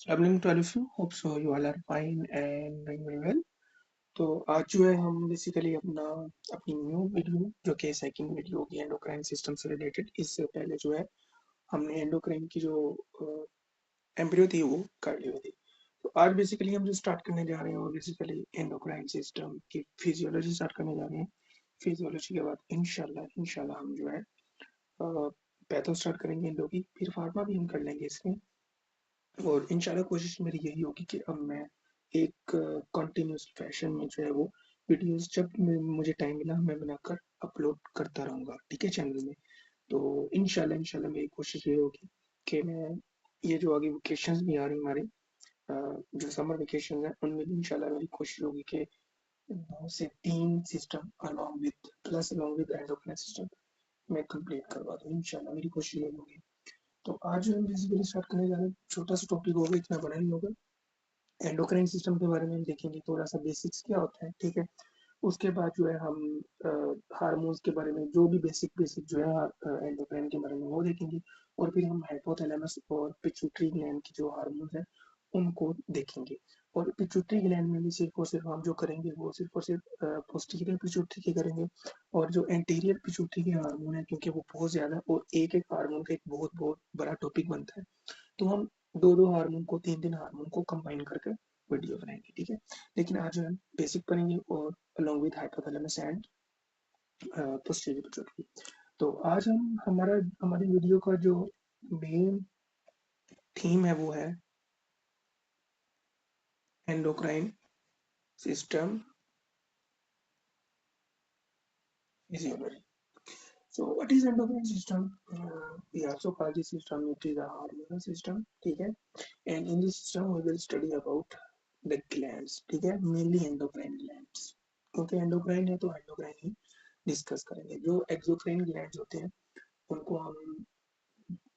Evening to all of you. Hope so you all are fine and doing very well. तो आज जो है हम बेसिकली अपनी न्यू वीडियो जो कि सेकंड वीडियो होगी एंडोक्राइन सिस्टम से रिलेटेड। इससे पहले जो है हमने एंडोक्राइन की जो एम्ब्रियो थी वो कर ली हुई थी। तो आज बेसिकली हम जो स्टार्ट करने जा रहे हैं वो बेसिकली एंडोक्राइन सिस्टम की फिजियोलॉजी स्टार्ट करने जा रहे हैं। फिजियोलॉजी के बाद इंशाल्लाह हम जो है पैथो स्टार्ट करेंगे एंडो की, फिर फार्मा भी हम कर लेंगे इसमें। और इंशाल्लाह कोशिश मेरी यही होगी कि अब मैं एक कंटिन्यूस फैशन में जो है वो वीडियोस जब मुझे टाइम मिला मैं बनाकर अपलोड करता रहूँगा, ठीक है, चैनल में। तो इंशाल्लाह मेरी कोशिश ये होगी कि मैं ये जो आगे वेकेशंस भी आ रही हमारे जो समर वेकेशन है उनमें भी इंशाल्लाह मेरी कोशिश होगी कि 2 से 3 system along with endocrine system मैं कंप्लीट करवा दूँ। इंशाल्लाह मेरी कोशिश यही होगी। तो आज हम बेसिकली स्टार्ट करने जा रहे हैं, छोटा सा टॉपिक होगा, इतना बड़ा नहीं होगा। एंडोक्राइन सिस्टम के बारे में हम देखेंगे, थोड़ा सा बेसिक्स क्या होता है, ठीक है। उसके बाद जो है हम हार्मोन्स के बारे में जो भी बेसिक बेसिक जो है एंडोक्राइन के बारे में वो देखेंगे। और फिर हम हाइपोथैलेमस और पिट्यूटरी ग्लैंड की जो हार्मोन्स हैं उनको देखेंगे। और पिट्यूटरी ग्लैंड में भी सिर्फ और सिर्फ हम जो करेंगे वो सिर्फ और सिर्फ पोस्टीरियर पिट्यूटरी के करेंगे। और जो एंटीरियर पिट्यूटरी के हार्मोन है क्योंकि वो बहुत ज्यादा और एक एक हार्मोन का एक बहुत बहुत बड़ा टॉपिक बनता है, तो हम दो दो हार्मोन को तीन हार्मोन को कंबाइन करके वीडियो बनाएंगे, ठीक है। लेकिन आज हम बेसिक पढ़ेंगे और along with hypothalamus and posterior pituitary। तो आज हम हमारी वीडियो का जो मेन थीम है वो है endocrine system physiology. So what is endocrine system? We also call this system it is a hormonal system, ठीक है। And in this system we will study about the glands, ठीक है, mainly endocrine glands। क्योंकि endocrine है तो endocrine ही discuss करेंगे। जो exocrine glands होते हैं उनको हम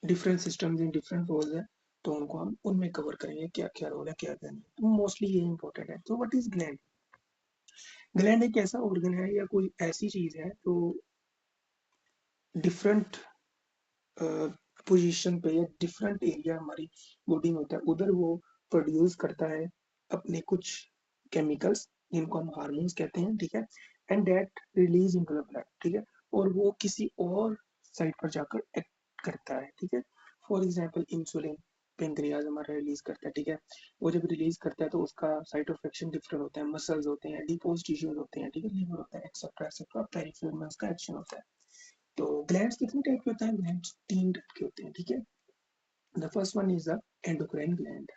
different systems in different roles है, तो उनको हम उनमें कवर करेंगे क्या क्या रोल है क्या क्या नहीं, तो मोस्टली ये इंपॉर्टेंट है। तो व्हाट इज ग्लैंड? ग्लैंड एक ऐसा ऑर्गन है या कोई ऐसी चीज है जो डिफरेंट पोजीशन पे या डिफरेंट एरिया हमारी बॉडी में होता है, उधर वो प्रोड्यूस करता है अपने कुछ केमिकल्स जिनको हम हार्मोन्स कहते हैं, ठीक है। And that release into the blood, ठीक है। और वो किसी और साइड पर जाकर एक्ट करता है, ठीक है। फॉर एग्जाम्पल इंसुलिन पेंक्रियाज हमारा रिलीज करता है, ठीक है। वो जब रिलीज करता है तो उसका साइट ऑफ एक्शन डिफरेंट होता है, मसल्स होते हैं, डिपोज टिश्यूज होते हैं, ठीक है, लिवर होता है, एक्सेट्रा एक्सेट्रा, पेरिफेरल में उसका एक्शन होता है। तो ग्लैंड्स कितने टाइप के होते हैं? ग्लैंड्स 3 टाइप के होते हैं, ठीक है। The first one is the endocrine gland.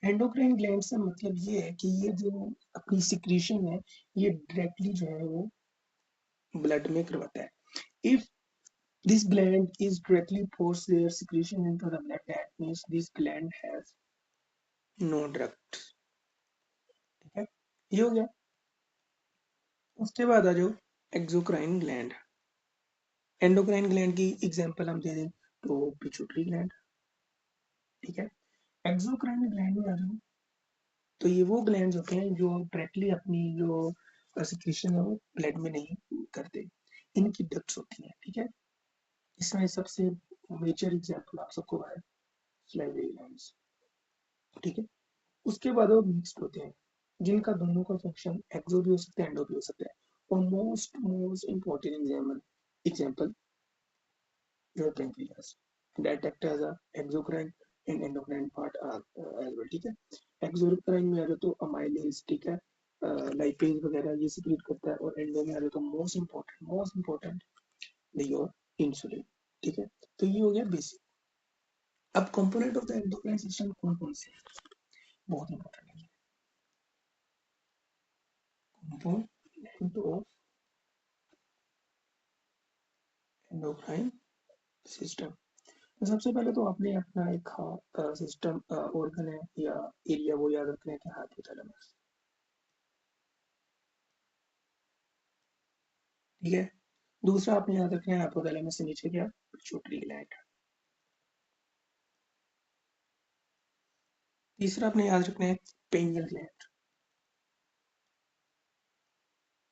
Endocrine gland से मतलब ये है कि ये जो अपनी सिक्रीशन है ये डायरेक्टली जो है वो ब्लड में करवाता है। If this gland is directly force their secretion into the blood, that means this gland has no duct, ठीक है। ये हो गया। उसके बाद आ जाओ एक्सोक्राइन ग्लैंड। एंडोक्राइन ग्लैंड की एग्जांपल हम दे दें तो पिट्यूटरी ग्लैंड, ठीक है। एक्सोक्राइन ग्लैंड में आ जाओ तो ये वो ग्लैंड्स होते हैं जो डायरेक्टली अपनी जो सिक्रीशन है वो ब्लड में नहीं करते, इनकी डक्ट्स होती हैं, ठीक है। इसमें सबसे मेजर एग्जांपल आप सबको है स्लाइवरी ग्लैंड्स, ठीक है। उसके बाद वो मिक्स्ड होते हैं जिनका दोनों का फंक्शन एक्सो भी हो सकता है एंडो भी हो सकता है। और मोस्ट इम्पोर्टेंट एग्जाम्पल जो है pancreas, that act as a exocrine and endocrine part as well, ठीक है। एक्सोक्राइन में आ जाए तो अमाइलेज, ठीक है, लाइपेज वगैरह ये सिक्रीट करता है। और एंडो में आ जाए तो मोस्ट इम्पोर्टेंट योर इंसुलिन, ठीक है। तो ये हो गया बेसिक। अब component of the endocrine system कौन कौन से हैं? बहुत इंपॉर्टेंट है कंपोनेंट ऑफ एंडोक्राइन सिस्टम। तो सबसे पहले तो आपने अपना एक सिस्टम ऑर्गन है या एरिया वो याद रखना है कि हाइपोथैलेमस, ठीक है। दूसरा आपने याद रखना है हाइपोथैलेमस से नीचे क्या? Pituitary gland. तीसरा आपने याद रखना है पेनियल ग्लैंड।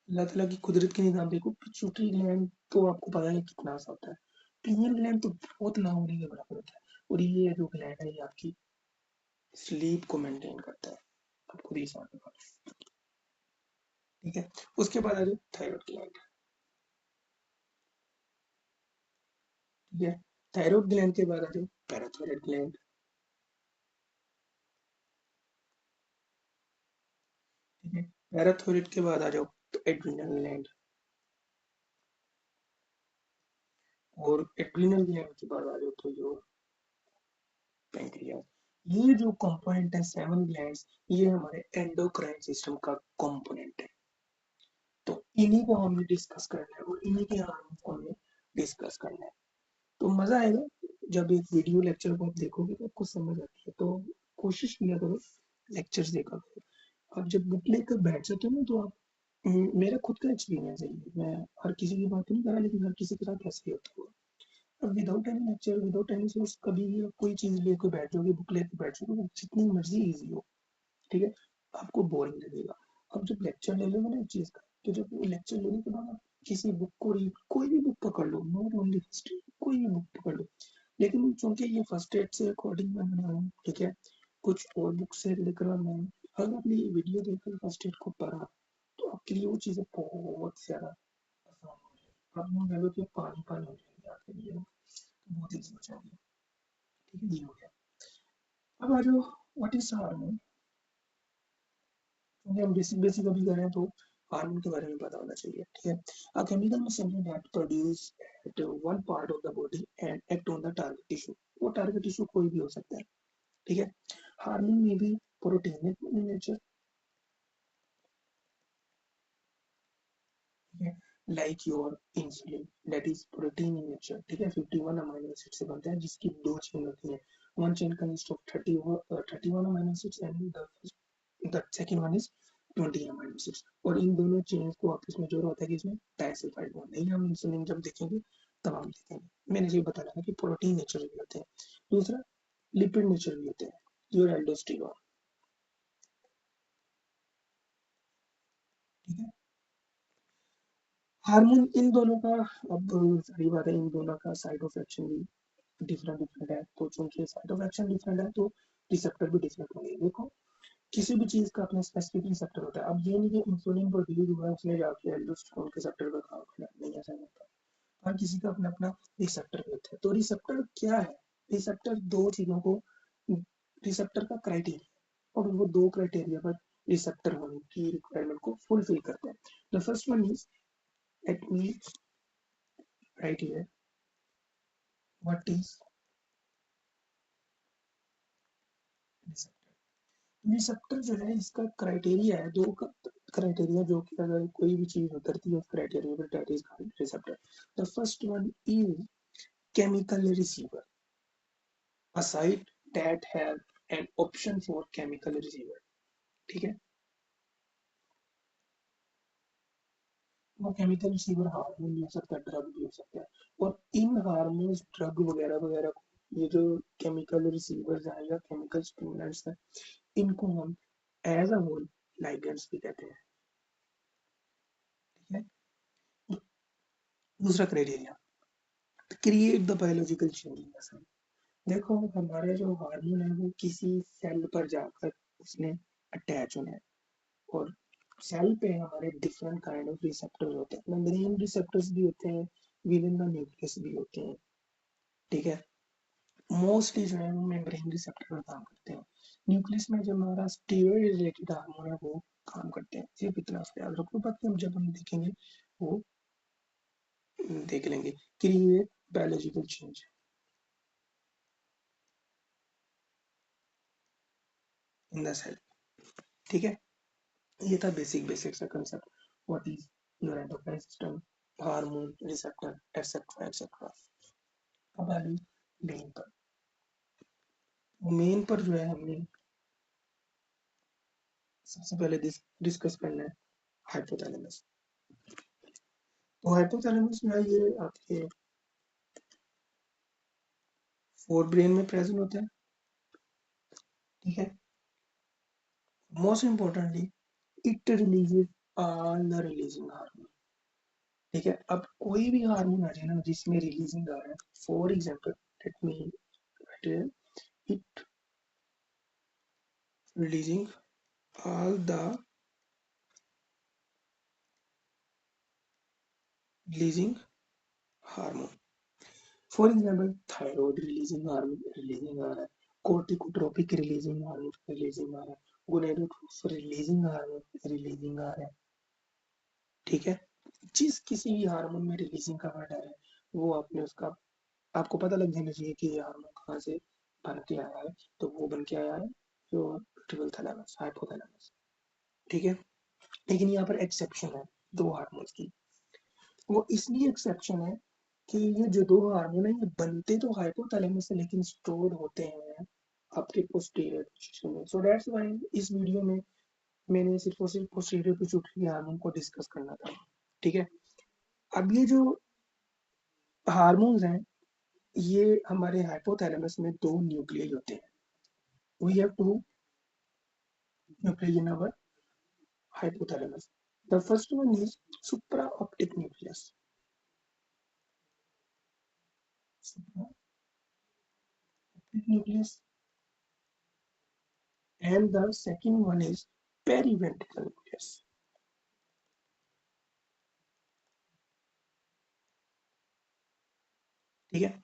अल्लाह ताला की कुदरत के निजाम देखो, पिट्यूटरी ग्लैंड तो आपको पता है कितना सा होता है, पीनियल ग्लैंड तो बहुत ना होने के बराबर होता है, और ये जो ग्लैंड है ये आपकी स्लीप को मेंटेन करता है, आप खुद ही समझ लो। ठीक है, उसके बाद आ जाओ थायराइड ग्लैंड। ठीक है, थायराइड ग्लैंड के बाद आ जाओ पैराथायराइड ग्लैंड। ठीक है, पैराथायराइड के बाद आ जाओ तो एड्रिनल ग्लैंड, और एड्रिनल ग्लैंड के बाद आ जाओ तो जो पैंक्रियास। ये जो कंपोनेंट है 7 ग्लैंड्स, ये हमारे एंडोक्राइन सिस्टम का कंपोनेंट है। तो इन्हीं को हमें डिस्कस करना है, और इन्हीं के हार्मोन को हमें डिस्कस करना है। तो मजा आएगा जब एक वीडियो लेक्चर को आप देखोगे तो आपको समझ आती है। तो कोशिश किया करो लेक्चर्स देखा करो। आप जब बुक लेकर बैठ जाते हो ना तो आप मेरा खुद का एक्सपीरियंस है ये, मैं हर किसी की बात नहीं कर रहा, लेकिन हर किसी के साथ ऐसे ही होता होगा। अब without any lecture, without any source, कभी भी आप कोई चीज लेकर बैठ जाओगे, बुक लेकर बैठ जाओगे, जितनी मर्जी इजी हो, ठीक है, आपको बोरिंग लगेगा। अब जब लेक्चर ले लोगे ना एक चीज का, तो जब लेक्चर लेने के बाद आप किसी बुक को रीड, कोई भी बुक पकड़ लो, नॉट ओनली हिस्ट्री, कोई भी बुक पकड़ लो, लेकिन चूंकि ये फर्स्ट एड से अकॉर्डिंग मैं बना हूँ, ठीक है, कुछ और बुक से लेकर मैं, अगर आपने ये वीडियो देखकर फर्स्ट एड को पढ़ा तो आपके लिए वो चीजें बहुत ज्यादा आसान हो जाएगी। आप यूँ कह लो कि पानी पानी हो जाएंगे आपके लिए, तो बहुत ईजी हो जाएगी। ठीक है, ये हो गया। अब आ जाओ व्हाट इज हार्मोन। क्योंकि हम बेसिक बेसिक अभी कर रहे हैं तो हार्मोन के बारे में पता होना चाहिए। ठीक है, a chemical machinery that produce at one part of the body and act on the target tissue. वो टारगेट टिश्यू कोई भी हो सकता है। ठीक है, हार्मोन में भी प्रोटीन इन नेचर, ठीक है, like your insulin that is protein in nature. ठीक है, 51 अमीनो एसिड से बनता है, जिसकी दो चेन होती है। One chain consist of 31 amino acids and the second one is 20 amino acids, और इन दोनों चेन्स को आपस में जोड़ा होता है कि इसमें डाइसल्फाइड बॉन्ड। नहीं, हम इंसुलिन जब देखेंगे तब हम देखेंगे। मैंने ये बताना था कि प्रोटीन नेचर भी होते हैं। दूसरा, लिपिड नेचर भी होते हैं, योर एल्डोस्टेरॉन। ठीक है, हार्मोन इन दोनों का, अब सही बात है, इन दोनों का साइड ऑफ एक्शन भी डिफरेंट डिफरेंट है, तो चूंकि साइड ऑफ एक्शन डिफरेंट है तो रिसेप्टर भी डिफरेंट होंगे। देखो, किसी भी चीज का अपना स्पेसिफिक रिसेप्टर होता है। अब ये नहीं कि इंसुलिन प्रोड्यूस हुआ है उसने जाके एल्डोस्टेरोन के रिसेप्टर पर काम करना, नहीं, ऐसा नहीं होता। हर किसी का अपना अपना रिसेप्टर होता है। तो रिसेप्टर क्या है? रिसेप्टर दो चीजों को, रिसेप्टर का क्राइटेरिया, और वो दो क्राइटेरिया पर रिसेप्टर होने की रिक्वायरमेंट को फुलफिल करते हैं। The first one is, let me right here, what is receptor. Receptor जो है इसका क्राइटेरिया है, दो क्राइटेरिया, जो कि अगर कोई भी चीज उतरती है उस क्राइटेरिया पर, that is receptor. The first one is chemical receiver, a site that have an option for chemical receiver। ठीक है, वो केमिकल रिसीवर हार्मोन भी हो सकता है, ड्रग भी हो सकता है, और इन हार्मोन्स, ड्रग वगैरह वगैरह को, ये जो केमिकल रिसीवर्स हैं या केमिकल स्टिमुलेंट्स हैं, इनको हम एज अ होल लाइगेंड्स भी कहते हैं। ठीक है, दूसरा criteria, create the biological change in the cell. देखो, हमारे जो हार्मोन है वो किसी सेल पर जाकर उसने अटैच होना है, और सेल पे हमारे डिफरेंट काइंड ऑफ रिसेप्टर्स होते हैं। मेम्ब्रेन रिसेप्टर्स भी होते हैं, विद इन द न्यूक्लियस भी होते हैं। ठीक है, मोस्टली जो है वो मेम्ब्रेन रिसेप्टर पर काम करते हैं। न्यूक्लियस में जो हमारा स्टीरॉयड रिलेटेड हार्मोन है वो काम करते हैं। सिर्फ इतना सा याद रखो, बाकी हम जब हम देखेंगे वो देख लेंगे। Create biological change in the cell. ठीक है, ये था बेसिक बेसिक सा concept, what is your endocrine system, hormone, receptor, etcetera etcetera. अब आ गई मेन पर। मेन पर जो है हमने सबसे पहले डिस्कस करना है हाइपोथैलेमस। तो हाइपोथैलेमस जो है ये आपके फोर ब्रेन में प्रेजेंट होता है। ठीक है, most importantly it releases all the releasing hormone. ठीक है। अब कोई भी हार्मोन आ जाए ना जिसमें रिलीजिंग आ रहा है, for example let me it releasing all the releasing hormone, for example thyroid releasing hormone releasing आ रहा है, corticotropic releasing hormone releasing आ रहा है, gonadotropin releasing hormone releasing आ रहा है। ठीक है। जिस किसी भी हार्मोन में रिलीजिंग का वर्ड आ रहा है वो आपने उसका आपको पता लग जाना चाहिए कि ये हार्मोन कहाँ से बन के आया है। तो वो बन के आया है जो ट्रिपल थैलेमस हाइपोथैलेमस। ठीक है। लेकिन यहाँ पर एक्सेप्शन है दो हार्मोन्स की। वो इसलिए एक्सेप्शन है कि ये जो दो हार्मोन है ये बनते तो हाइपोथैलेमस से लेकिन स्टोर होते हैं आपके पोस्टीरियर पोजीशन में। सो दैट्स व्हाई इस वीडियो में मैंने सिर्फ और सिर्फ पोस्टीरियर पिट्यूटरी हार्मोन को डिस्कस करना था। ठीक है। अब ये जो हार्मोन्स हैं ये हमारे हाइपोथैलेमस में दो न्यूक्लियस होते हैं। We have two nucleus in our hypothalamus. The first one is supraoptic nucleus. Supraoptic nucleus. And the second one is periventricular nucleus. ठीक है।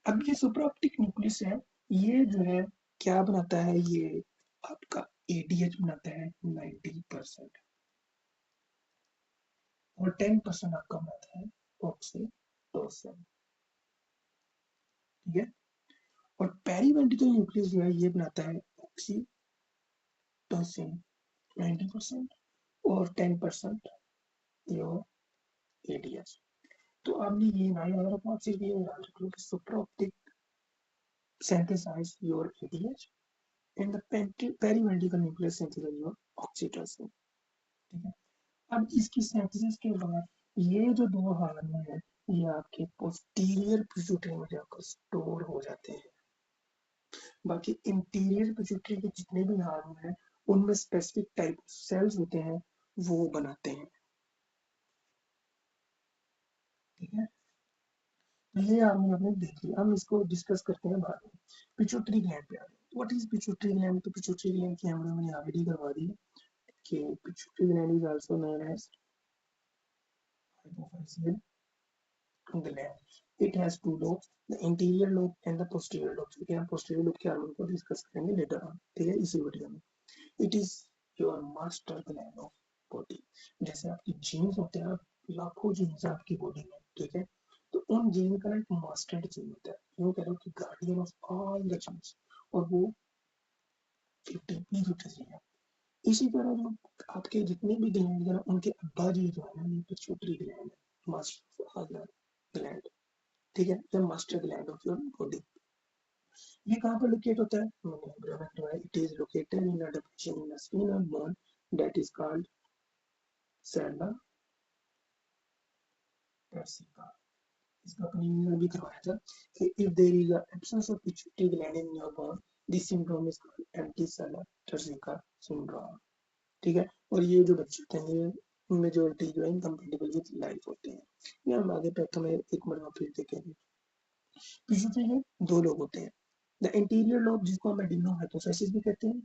अब ये सुपराऑप्टिक न्यूक्लियस है, ये जो है क्या बनाता है, ये आपका एडीएच बनाता है 90% और 10% आपका बनाता है ऑक्सीटोसिन। ठीक है। और पेरीवेंट्रिकल न्यूक्लियस जो है ये बनाता है ऑक्सीटोसिन 90% और 10% योर एडीएच। तो आपने ये ना याद रखना, सिर्फ ये याद रख लो कि सुपराऑप्टिक synthesize your ADH and the periventricular nucleus synthesize your oxytocin। ठीक है। अब इसकी सिंथेसिस के बाद ये जो दो हार्मोन है ये आपके पोस्टीरियर पिट्यूटरी में जाकर स्टोर हो जाते हैं। बाकी इंटीरियर पिट्यूटरी के जितने भी हार्मोन हैं उनमें स्पेसिफिक टाइप सेल्स होते हैं वो बनाते हैं। ठीक है। तो ये हार्मोन आपने देख लिया, हम इसको डिस्कस करते हैं बाद में। पिट्यूटरी ग्लैंड पे आ गए। What is pituitary gland? तो पिट्यूटरी ग्लैंड की हमने मैंने ऑलरेडी करवा दी कि pituitary gland is also known as hypophyseal gland. It has two lobes, the anterior lobe and the posterior lobe। क्योंकि हम posterior lobe के हार्मोन को डिस्कस करेंगे later on। ठीक है, इसी वीडियो में। It is your master gland of body। जैसे आपकी जीन्स होते हैं, लाखों जीन्स है आपकी बॉडी में। ठीक है। तो उन जीन का एक मास्टर जीन होता है, यूँ कह लो कि guardian of all the genes, और वो 50 है। इसी तरह जो आपके जितने भी ग्लैंड है ना उनके अब्बा जी जो है ना ये पिट्यूटरी ग्लैंड है, मास्टर ग्लैंड। ठीक है। The master gland of your body. ये कहाँ पर लोकेट होता है? मैंने it is located in a depression in the sphenoid bone that is called sella turcica. इसका अपनी भी करवाया था कि if there is a absence of pituitary gland in your bone this syndrome is called empty sella turcica syndrome. ठीक है। और ये जो बच्चे होते हैं ये मेजोरिटी जो है इनकम्पेटिबल विद लाइफ होते हैं। ये हम आगे प्रथम एक मरतबा फिर देखेंगे। पिट्यूटरी में दो लोग होते हैं, द इंटीरियर लोब जिसको हम एडिनो हाइपोफिसिस भी कहते हैं।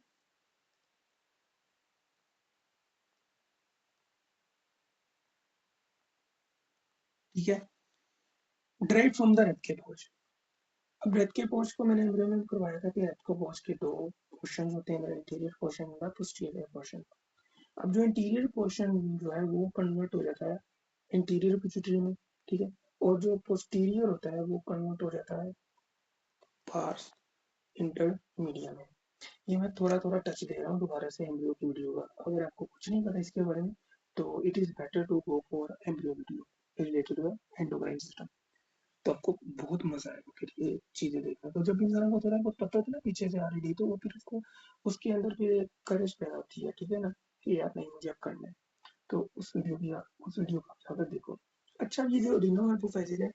ठीक है। Drive from the Rathke's pouch. अब रेक्केपोज को मैंने एम्ब्रियो में करवाया था कि रेक्केपोज के दो पोर्शन होते हैं, इंटीरियर पोर्शन और पोस्टीरियर पोर्शन। अब जो इंटीरियर पोर्शन जो है वो कन्वर्ट हो जाता है इंटीरियर पिट्यूटरी में। ठीक है। और जो पोस्टीरियर होता है वो कन्वर्ट हो जाता है पार्स इंटरमीडिया में। ये मैं थोड़ा थोड़ा टच दे रहा हूँ दोबारा से एम्ब्रियो की वीडियो का। अगर आपको कुछ नहीं पता इसके बारे में तो it is better to go for embryo video related to endocrine system. तो आपको बहुत मजा आएगा फिर ये चीजें देखना। तो जब इंसान को थोड़ा बहुत पता होता है ना पीछे से ऑलरेडी, तो वो फिर उसको उसके अंदर फिर करेज पैदा होती है। ठीक है ना, कि यार नहीं मुझे अब करना है। तो उस वीडियो को आप जाकर देखो। अच्छा, ये जो रिनो हाइपोफाइजिल है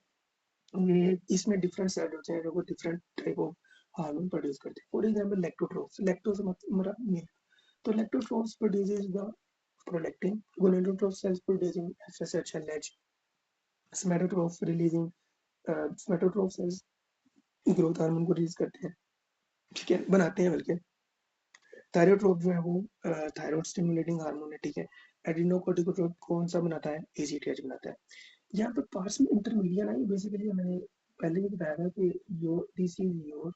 ये इसमें डिफरेंट सेल होते हैं जो different type of hormone produce करते हैं। फॉर एग्जांपल लैक्टोट्रोफ्स, लैक्टोज मतलब मिल्क। तो lactose produces the prolactin, gonadotroph cells producing FSH and LH, somatotroph releasing somatotroph cells growth hormone को रिलीज करते हैं, ठीक है, बनाते हैं बल्कि। थायरोट्रोप जो है वो थायराइड स्टिमुलेटिंग हार्मोन है, ठीक है। एड्रेनोकोर्टिकोट्रोप कौन सा बनाता है, एसीटीएच बनाता है। यहाँ पे पास में इंटरमीडिएट है, बेसिकली मैंने पहले भी बताया था कि your this is your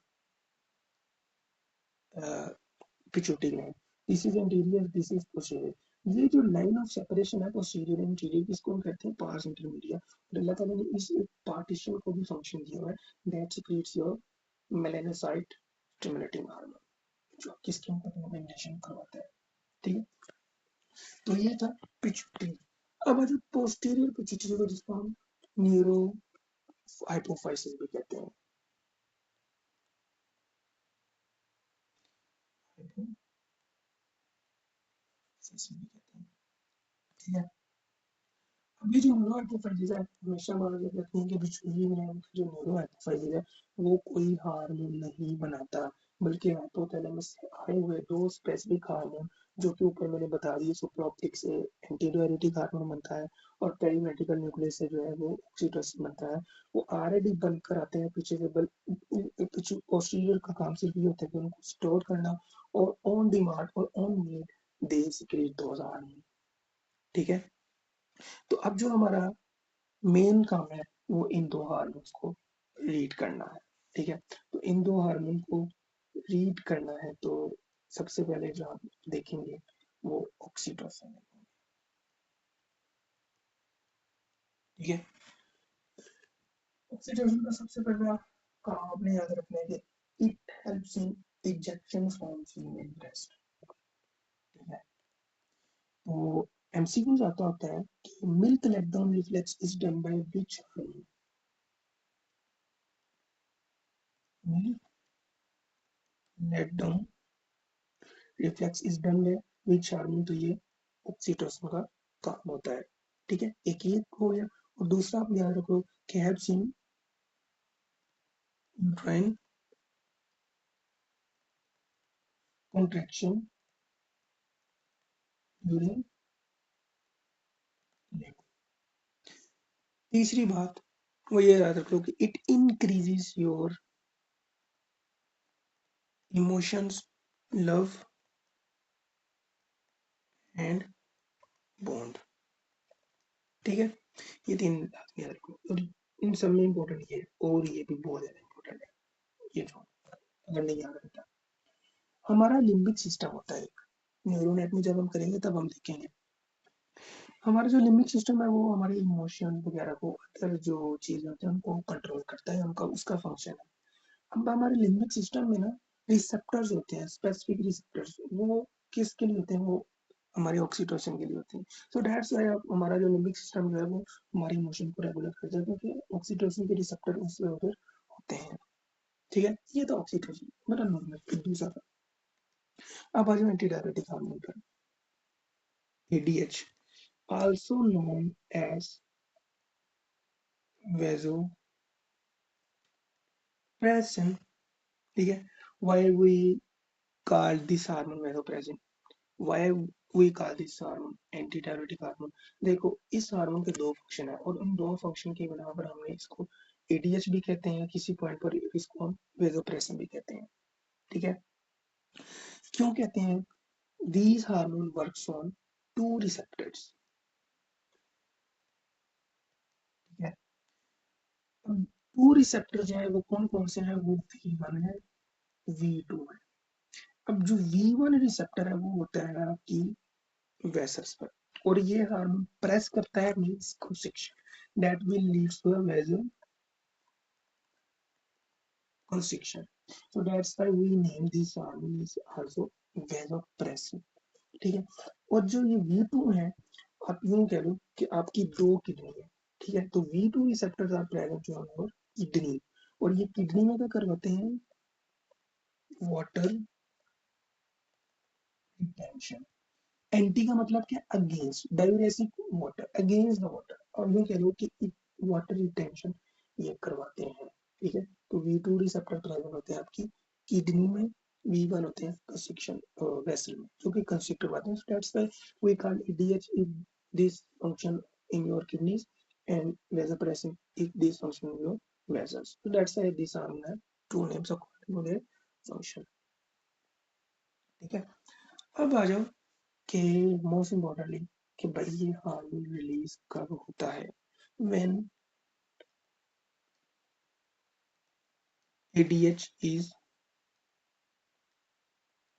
pituitary gland, this is anterior, this is posterior. ये जो लाइन ऑफ सेपरेशन है पोस्टीरियर एंटीरियर, किसको हम कहते हैं, पार्स इंटरमीडिया। और अल्लाह ताला ने इस पार्टीशन को भी फंक्शन दिया हुआ है, that secretes your melanocyte stimulating hormone, जो आपकी स्किन को पिगमेंटेशन करवाता है, ठीक है। तो ये था पिट्यूटरी। अब आ जाओ पोस्टीरियर पिट्यूटरी को, जिसको हम न्यूरो हाइपोफाइसिस भी कहते हैं, हाइपोफाइसिस भी कहते हैं, ठीक है। अभी जो न्यूरो हाइपोफाइसिस है, हमेशा मान के रखते हैं कि पिट्यूटरी ग्लैंड जो न्यूरो हाइपोफाइसिस है वो कोई हार्मोन नहीं बनाता, बल्कि हाइपोथैलेमस से आए हुए दो स्पेसिफिक हार्मोन, जो कि ऊपर मैंने बता दिए, सुप्राऑप्टिक से एंटीडायरेटिक हार्मोन बनता है, और पेरिमेट्रिकल न्यूक्लियस से जो है वो ऑक्सीटोसिन बनता है। वो ऑलरेडी बनकर आते हैं पीछे से, बल पीछे पोस्टीरियर का काम सिर्फ ये होता है कि उनको स्टोर करना, और ऑन डिमांड और on need they secrete those hormone, ठीक है। तो अब जो हमारा मेन काम है वो इन दो हार्मोन्स को रीड करना है, ठीक है। तो इन दो हार्मोन को रीड करना है, तो सबसे पहले जो हम देखेंगे वो ऑक्सीटोसिन है, ठीक है। ऑक्सीटोसिन का सबसे पहला काम आपने याद रखना है कि it helps in ejection from female breast, ठीक है। तो एमसीक्यू आता होता है कि milk let down reflex is done by which hormone, milk let down reflex is done by which hormone, तो ये ऑक्सीटोसिन का काम होता है, ठीक है। एक ये हो गया, और दूसरा आप याद रखो कि have seen uterine contraction during labour. तीसरी बात वो ये याद रख लो कि it increases your emotions, love and bond, ठीक है। ये तीन बात याद रखो, और इन सब में इम्पोर्टेंट ये, और ये भी बहुत ज्यादा इम्पोर्टेंट है, ये जो अगर नहीं याद रहता। हमारा लिम्बिक सिस्टम होता है एक, न्यूरोनेट में जब हम करेंगे तब हम देखेंगे। हमारा जो लिम्बिक सिस्टम है वो हमारे इमोशन वगैरह को, अदर जो चीजें होती है उनको कंट्रोल करता है, उनका उसका फंक्शन है। अब हमारे लिम्बिक सिस्टम में ना रिसेप्टर्स होते हैं, स्पेसिफिक रिसेप्टर्स, वो किसके लिए होते हैं, वो हमारे ऑक्सीटोसिन के लिए होते हैं। सो दैट्स व्हाई हमारा जो लिम्बिक सिस्टम जो है वो हमारे इमोशन को रेगुलेट करता है, क्योंकि ऑक्सीटोसिन के रिसेप्टर उस उधर होते हैं, ठीक है। ये तो ऑक्सीटोसिन बड़ा नॉर्मल दूसरा था। अब आ जाओ एंटी डायबिटिक हार्मोन पर, ADH, also known as vasopressin, ठीक है। Why we call this hormone vasopressin, why we call this hormone anti diabetic hormone. देखो इस हार्मोन के दो फंक्शन है, और उन दो फंक्शन के बिना पर हमने इसको एडीएच भी कहते हैं, किसी पॉइंट पर इसको हम वेसोप्रेसिन भी कहते हैं, ठीक है। क्यों कहते हैं, these hormone works on two receptors, ठीक है। टू रिसेप्टर जो है वो कौन कौन से हैं, वो V1 है, V2 है। अब जो V1 रिसेप्टर है वो होता है आपकी वेसल्स पर, और ये हार्मोन प्रेस करता है means constriction, that will leads to a vessel constriction, so that's why we name this hormone is also vasopressin, ठीक है। और जो ये V2 है, आप यूं कह लो कि आपकी दो किडनी है, ठीक है। तो V2 रिसेप्टर्स आर प्रेजेंट जो और किडनी, और ये किडनी में क्या करवाते हैं, वाटर रिटेंशन। एंटी का मतलब क्या, against, diuresis water, against the water, और यूं कह लो कि वाटर रिटेंशन ये करवाते हैं, ठीक है। तो V2 रिसेप्टर प्रेजेंट होते हैं आपकी किडनी में, V1 होते हैं कंस्ट्रिक्शन वेसल में, जो कि कंस्ट्रिक्ट करवाते हैं। That's why we call DH if this function in your kidneys, and vasopressin if these function in your vessels. So that's why these are the two names according to their function. ठीक है, अब आ जाओ कि most importantly कि भाई ये hormone release कब होता है, when ADH is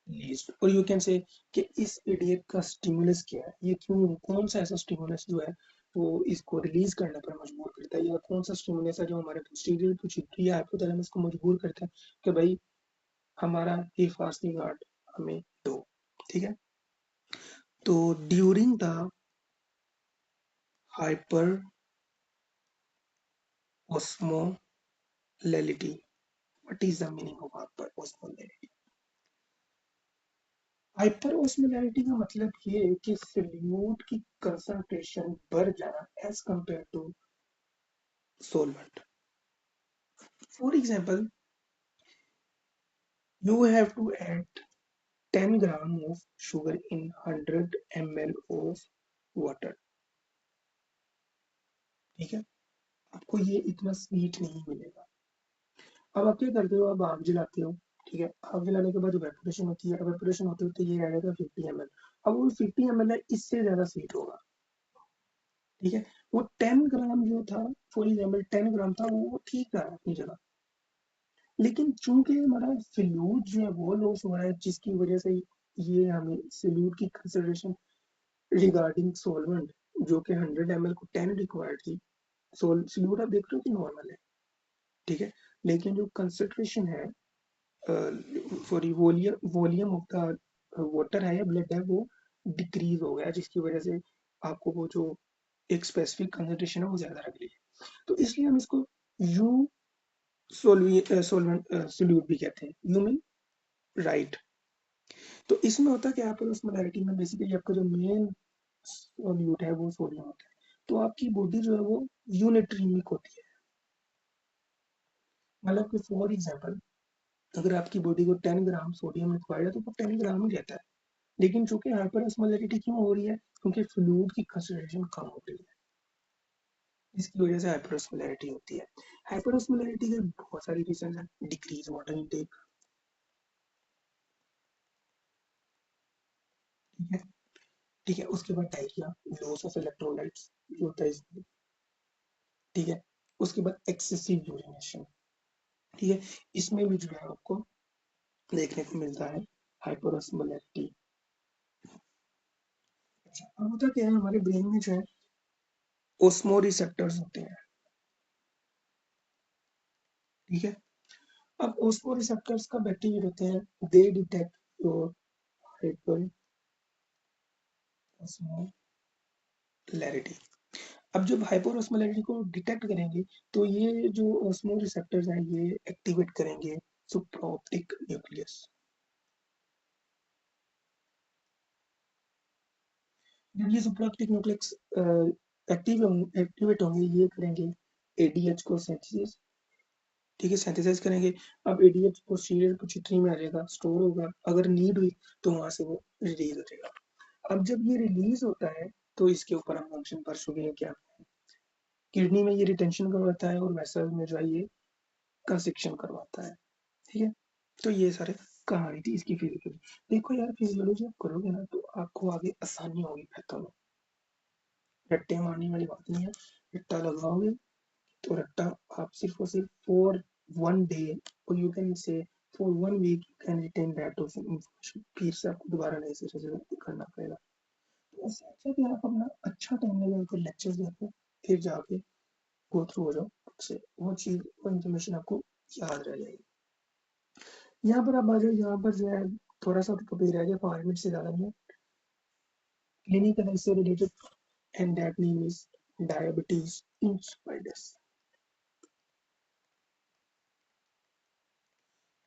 released, और यू कैन से कि इस ADH का स्टिमुलस क्या है, ये क्यों, कौन सा ऐसा स्टिमुलस जो है वो इसको रिलीज करने पर मजबूर करता है, या कौन सा स्टिमुलस है जो हमारे पोस्टीरियर पिट्यूटरी या हाइपोथैलेमस को मजबूर करता है कि भाई हमारा ये फास्टिंग गार्ड हमें दो। ठीक है, तो during the hyper osmolality, what is the meaning of hyper osmolality? Hyper osmolality का मतलब ये है कि सल्यूट की कंसंट्रेशन बढ़ जाना as compare to solvent. For example, you have to add 10 gram of sugar in 100 ml of water. ठीक है, आपको ये इतना स्वीट नहीं मिलेगा। अब आप क्या करते हो, अब आग जलाते हो। ठीक है, आग जलाने के बाद इवेपोरेशन होती है, इवेपोरेशन होते होते ये आ जाएगा 50 ml। अब वो 50 ml है, इससे ज्यादा स्वीट होगा। ठीक है, वो 10 ग्राम जो था, फॉर एग्जाम्पल 10 ग्राम था, वो ठीक रहा अपनी जगह। लेकिन चूंकि हमारा फ्लूइड जो है वो लॉस हो रहा है, जिसकी वजह से ये हमें फ्लूइड की कंसिडरेशन रिगार्डिंग सॉल्वेंट जो कि 100 ml को 10 रिक्वायर्ड थी, फ्लूइड आप देख रहे हो कि नॉर्मल है। ठीक है, लेकिन जो कंसिडरेशन है sorry volume of the water है या ब्लड है वो डिक्रीज हो गया, जिसकी वजह से आपको वो जो एक स्पेसिफिक कंसंट्रेशन है वो ज्यादा लग रही है। तो इसलिए हम इसको यू सोलवेंट सोल्यूट भी कहते हैं, यू मीन राइट। तो इसमें होता क्या है, पर उस मोलैरिटी में बेसिकली आपका जो मेन सोल्यूट है वो सोडियम होता है। तो आपकी बॉडी जो है वो यूनिट्रीमिक होती है, मतलब कि फॉर एग्जांपल अगर आपकी बॉडी को 10 ग्राम सोडियम रिक्वायर्ड है तो वो 10 ग्राम ही रहता है। लेकिन चूंकि हाइपर ऑस्मोलैरिटी क्यों हो रही है, क्योंकि फ्लूइड की कंसंट्रेशन कम हो रही है, इसकी वजह से हाइपर ऑस्मोलैरिटी होती है। हाइपर ऑस्मोलैरिटी के बहुत सारी रीजन है, डिक्रीज वाटर इनटेक। ठीक है, ठीक है, उसके बाद डायरिया, लॉस ऑफ इलेक्ट्रोलाइट्स जो होता है इसमें। ठीक है, उसके बाद एक्सेसिव यूरिनेशन। ठीक है, इसमें भी जो है आपको देखने को मिलता है हाइपर ऑस्मोलैरिटी। अच्छा, अब होता क्या है, हमारे ब्रेन में जो है ओस्मो रिसेप्टर्स होते हैं। ठीक है, अब ओस्मो रिसेप्टर्स का एक्टिवेट होते हैं, दे डिटेक्ट योर हाइपर ऑस्मोलैरिटी। अब जब हाइपर ऑस्मोलैरिटी को डिटेक्ट करेंगे तो ये जो ओस्मो रिसेप्टर्स हैं ये एक्टिवेट करेंगे सुप्राऑप्टिक न्यूक्लियस। जब ये सुप्राऑप्टिक न्यूक्लियस एक्टिवेट होंगे, ये करेंगे एडीएच को सिंथेसिस। ठीक है, सिंथेसाइज करेंगे। अब एडीएच पोस्टीरियर पिट्यूटरी में आ जाएगा, स्टोर होगा, अगर नीड हुई तो वहां से वो रिलीज हो जाएगा। अब जब ये रिलीज होता है तो इसके ऊपर हम फंक्शन पर चुके क्या, किडनी में ये रिटेंशन करवाता है और वेसल में जो है ये कंस्ट्रिक्शन करवाता है। ठीक है, तो ये सारे कहानी थी इसकी फिजियोलॉजी। देखो यार, फिजियोलॉजी आप करोगे ना तो आपको आगे आसानी होगी बेहतर हो। रट्टे मारने वाली बात नहीं है, रट्टा लगाओगे तो रट्टा आप सिर्फ और सिर्फ फॉर 1 डे, और you can say for 1 week you can retain that of information, फिर से आपको दोबारा नए सिरे से करना पड़ेगा। तो उससे अच्छा कि आप अपना अच्छा टाइम लगा कर लेक्चर देखो, फिर जाके गो थ्रू हो जाओ, उससे वो चीज वो इन्फॉर्मेशन आपको याद रह जाएगी। यहाँ पर आप आ जाओ, यहाँ पर जो है थोड़ा सा टॉपिक रह गया, 5 मिनट से ज्यादा नहीं है, क्लिनिकल इससे related, and that name is diabetes insipidus.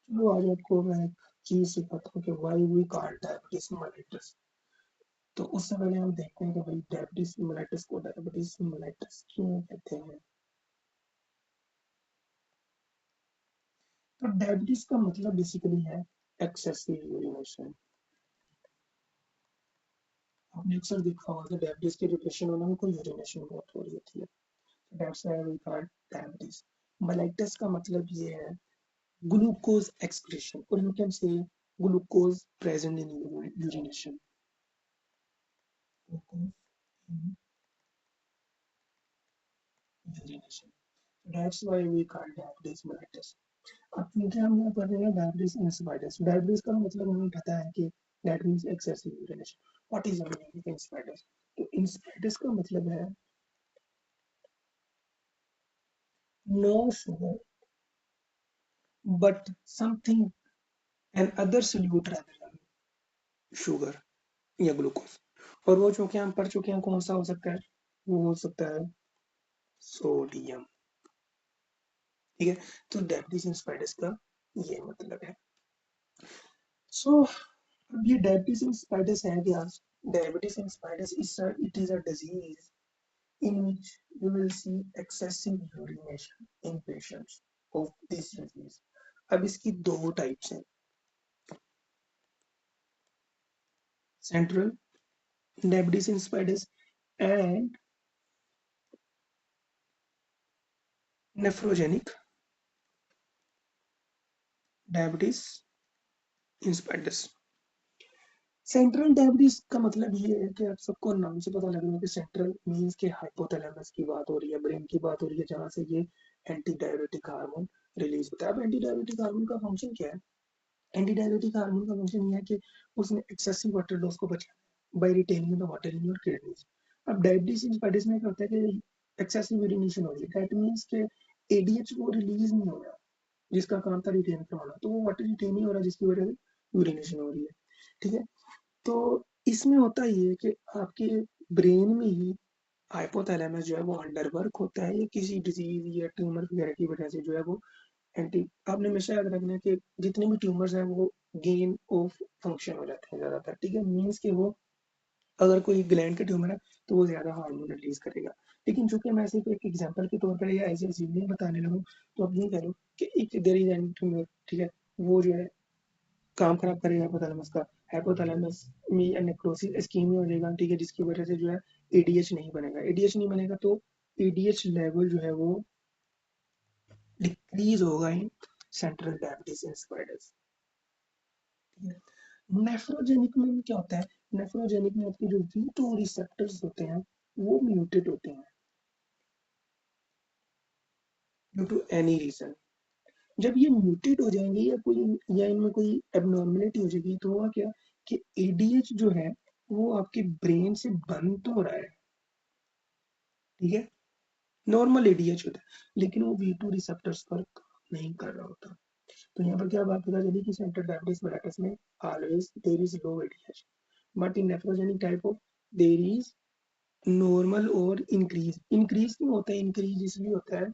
चलो आज आपको मैं एक चीज सिखाता हूँ कि why we call diabetes mellitus. तो उससे पहले हम देखते हैं कि भाई डायबिटीज मेलिटस को डायबिटीज मेलिटस क्यों कहते हैं। तो डायबिटीज का मतलब बेसिकली है एक्सेसिव यूरिनेशन। आपने अक्सर देखा होगा कि डायबिटीज के जो पेशेंट होना उनको यूरिनेशन बहुत हो रही होती है। That's why we call diabetes. Mellitus का मतलब ये है ग्लूकोज एक्सक्रीशन, और you can say glucose present in urination, glucose in urination, that's why we call diabetes mellitus. अब क्योंकि हम यहाँ पढ़ रहे हैं डायबिटीज इंसिपिडस, डायबिटीज का मतलब हमें पता है कि that means excessive urination. What is the meaning of insipidus? तो इंसिपिडस का मतलब है no sugar but something an other solute rather than sugar या ग्लूकोज। और वो जो कि हम पढ़ चुके हैं कौन सा हो सकता है, वो हो सकता है सोडियम। ठीक है, तो डायबिटीज इंसिपिडस का ये मतलब है। सो अब ये डायबिटीज इंसिपिडस है क्या? Diabetes insipidus it is a disease in which you will see excessive urination in patients of this disease। अब इसकी दो टाइप्स हैं, central diabetes insipidus and nephrogenic diabetes insipidus. Central diabetes का मतलब ये है कि आप सबको नाम से पता लग रहा है कि सेंट्रल मींस के हाइपोथैलेमस की बात हो रही है, ब्रेन की बात हो रही है, जहाँ से ये एंटी डायबिटिक हार्मोन रिलीज होता है। अब एंटी डायबिटिक हार्मोन का फंक्शन क्या है? एंटी डायबिटिक हार्मोन का फंक्शन ये है कि उसने एक्सेसिव वाटर डोज को बचाना by retaining the water in your kidneys. अब डायबिटीज इंसिपिडस में क्या होता है कि एक्सेसिव यूरिनेशन हो रही है, दैट मींस के एडीएच वो रिलीज नहीं हो रहा जिसका काम था रिटेन करवाना, तो वो वाटर रिटेन नहीं हो रहा जिसकी वजह से यूरिनेशन हो रही है। ठीक है, तो इसमें होता ये है कि आपके ब्रेन में ही हाइपोथैलेमस जो है वो अंडर वर्क होता है, या किसी डिजीज या ट्यूमर वगैरह की वजह से जो है वो एंटी, आपने हमेशा याद रखना है कि जितने भी ट्यूमर्स हैं वो गेन ऑफ फंक्शन हो जाते हैं ज्यादातर। ठीक है, मीन्स कि वो अगर कोई ग्लैंड का ट्यूमर है तो वो ज्यादा हार्मोन रिलीज करेगा। लेकिन चूंकि मैं सिर्फ एक एग्जांपल के तौर पर या ऐसे अज्यूमिंग बताने लगूँ, तो आप यूं कह लो कि एक देयर इज एन ट्यूमर, ठीक है, वो जो है काम खराब करेगा हाइपोथैलेमस का, हाइपोथैलेमस में नेक्रोसिस इस्कीमिया हो जाएगा, ठीक है, जिसकी वजह से जो है एडीएच नहीं बनेगा, एडीएच नहीं बनेगा तो एडीएच लेवल जो है वो डिक्रीज होगा in central diabetes insipidus. Nephrogenic में क्या होता है? नेफ्रोजेनिक में आपके जो V2 रिसेप्टर्स होते हैं वो म्यूटेट होते हैं ड्यू टू एनी रीजन। जब ये म्यूटेट हो जाएंगे या कोई, या इनमें कोई एबनॉर्मेलिटी हो जाएगी, तो होगा क्या कि एडीएच जो है वो आपके ब्रेन से बंद तो हो रहा है, ठीक है, नॉर्मल एडीएच होता है, लेकिन वो V2 रिसेप्टर्स पर काम नहीं कर रहा होता। तो यहाँ पर क्या बात पता चली कि सेंट्रल डायबिटीज मेलाइटस में always there is low ADH, but in nephrogenic type of there is normal और इंक्रीज। इंक्रीज क्यों होता है? इंक्रीज इसलिए होता है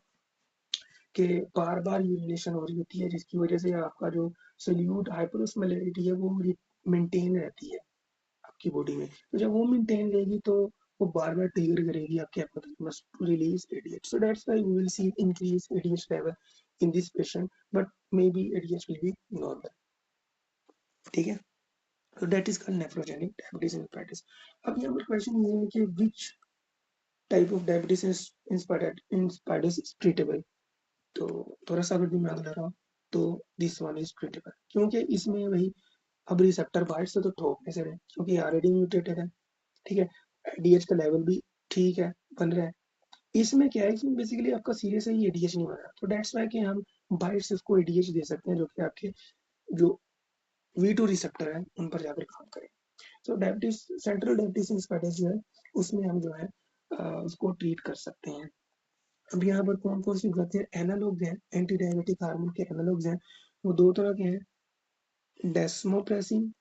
कि बार बार यूरिनेशन हो रही होती है, जिसकी वजह से आपका जो सोल्यूट हाइपरोस्मोलैरिटी है वो मेंटेन रहती है आपकी बॉडी में। तो जब वो मेंटेन रहेगी तो वो बार बार ट्रिगर करेगी आपके hypothalamus to release ADH. So that's why we will see increase ADH level in this patient, but maybe ADH will be normal. ठीक है, so that is called nephrogenic diabetes insipidus। अब यहाँ पर question ये है कि which type of diabetes insipidus is treatable। तो थोड़ा सा अगर दिमाग लगाओ तो दिस वन इज ट्रीटेबल, क्योंकि इसमें वही, अब रिसेप्टर बाहर से तो ठोकने से रहे क्योंकि ऑलरेडी म्यूटेटेड है, ठीक है, डीएच का लेवल भी ठीक है, बन रहा है। इसमें क्या है, इसमें बेसिकली आपका सीरियस है ये एडीएच नहीं बन रहा, तो दैट्स वाई कि हम बाहर से उसको एडीएच दे सकते हैं जो कि आपके जो V2 रिसेप्टर है उन पर जाकर काम करे। तो डायबिटीज, सेंट्रल डायबिटीज इंसिपिडस जो है उसमें हम जो है उसको ट्रीट कर सकते हैं। अब यहाँ पर कौन कौन सी ड्रग्स हैं, एनालॉग हैं, एंटी डायबिटिक हार्मोन के एनालॉग्स हैं, वो दो तरह के हैं, डेस्मोप्रेसिन,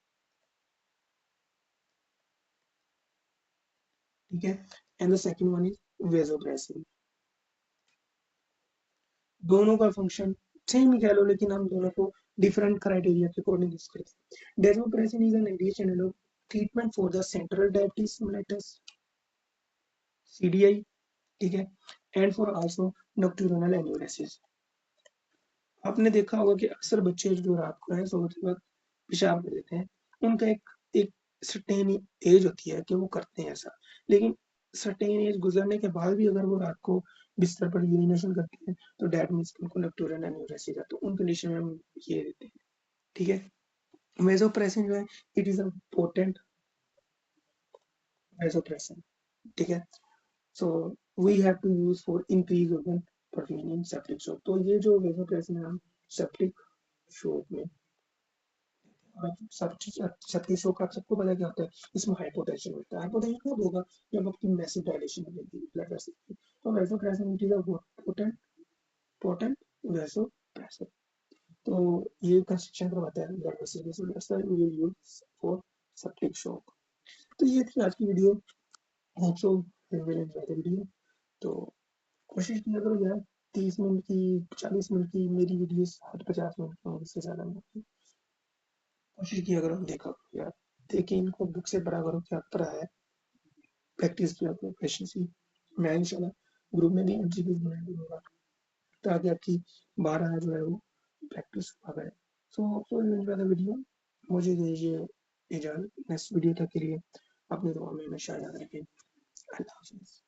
ठीक है, and the second one is vasopressin. दोनों का फंक्शन सेम ही कह लो, लेकिन हम दोनों को डिफरेंट क्राइटेरिया के अकॉर्डिंग यूज करते हैं। Desmopressin is an ADH analog treatment for the central diabetes mellitus CDI, ठीक है, and for also nocturnal enuresis. आपने देखा होगा कि अक्सर बच्चे जो रात को है सोते वक्त पेशाब कर देते हैं, उनका एक एक सर्टेन एज होती है कि वो करते हैं ऐसा, लेकिन सर्टेन एज गुजरने के बाद भी अगर वो रात को बिस्तर पर यूरिनेशन करते हैं तो डैट मीन्स उनको नक्टूरल एन्यूरेसिस है, तो उन कंडीशन में हम ये देते हैं, ठीक है। वेसोप्रेसिन जो है it is a potent vasopressin, ठीक है। So we have to use for increase organ perfusion in septic shock. तो ये जो वेसोप्रेसिन है हम सेप्टिक शॉक में, सेप्टिक शॉक आप सबको पता क्या होता है, इसमें हाइपोटेंशन होता है। हाइपोटेंशन कब होगा, जब आपकी मैसिव डायलेशन हो जाएगी ब्लड वेसल की। तो vasopressin it is a potent potent vasopressin. तो ये कंस्ट्रक्शन करवाता है ब्लड वेसल की, so we will use for septic shock. तो ये थी आज की video. Hope so you will enjoy the video. तो कोशिश किया करो यार, 30 मिनट की 40 मिनट की मेरी वीडियोस हर 50 मिनट की होंगी, इससे ज़्यादा नहीं। कोशिश किया करो, देखो यार, देखिए इनको बुक से पढ़ा करो, क्या पढ़ा है, प्रैक्टिस किया करो पेशेंसी। मैं इंशाल्लाह ग्रुप में भी एमसीक्यूज बना दूंगा ताकि आपकी 12 जो है वो प्रैक्टिस आ गए। So enjoy the video. मुझे दीजिए इजाज़त, नेक्स्ट वीडियो तक के लिए अपनी दुआ में हमेशा याद रखें। अल्लाह हाफिज़।